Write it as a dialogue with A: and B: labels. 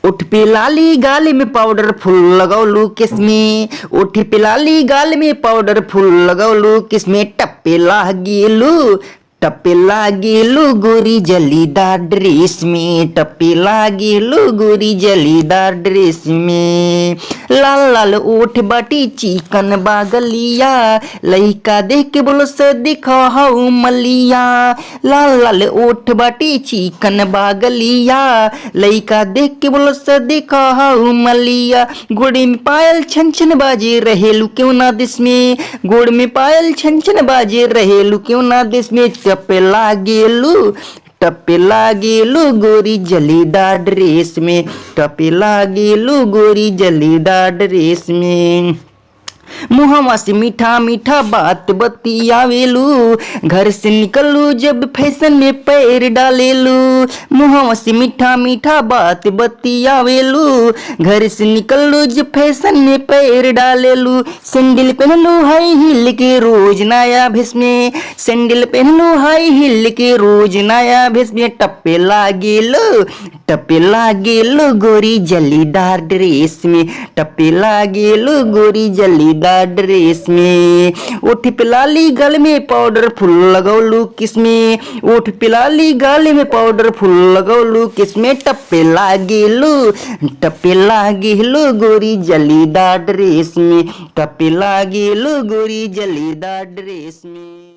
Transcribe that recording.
A: उठ पे लाली गाल में पाउडर फुल लगौलू किसमें। उठ पे लाली गाल में पाउडर फुल लगौलू किसमें। टप्पे लागेलू टप्पे लागेलू गोरी जलीदार ड्रेस में। टप्पे लागेलू गोरी जलीदार ड्रेस में। लाल लाल ओठ बाटी चिकन बागलिया लइका देख के बोलो से दिखा हऊ मलिया। लाल लाल ओठ बाटी चिकन बागलिया लइका देख के बोलो से दिखा हऊ मलिया। गोड़ में पायल छन छन बाजे रहेलू क्यों ना दिस में। गोड़ में पायल छन छन बाजे रहेलू क्यों ना दिस में। टप्पे लागेलू गोरी जलीदार ड्रेस में। टप्पे लागेलू गोरी जलीदार ड्रेस में। मुहवा से मीठा मीठा बात बतियावेलू घर से निकलू जब फैशन में पैर डालेलू। मुहवा से मीठा मीठा बात बतियावेलू घर से निकलू जब फैशन में पैर डालेलू। सैंडल पहनलू हाई हिल के रोज नया भेस में। सैंडल पहनलू हाई हिल के रोज नया भेस में। टप्पे लागेलू गोरी जलीदार ड्रेस में। टप्पे लागेलू गोरी जलीदार ड्रेस में। ओठ पे लाली गाल में पाउडर फुल लगौलू किसमें। ओठ पे लाली गाल में पाउडर फुल लगौलू किसमें। टप्पे लागेलू गोरी जलीदार ड्रेस में। टप्पे लागेलू गोरी जलीदार ड्रेस में।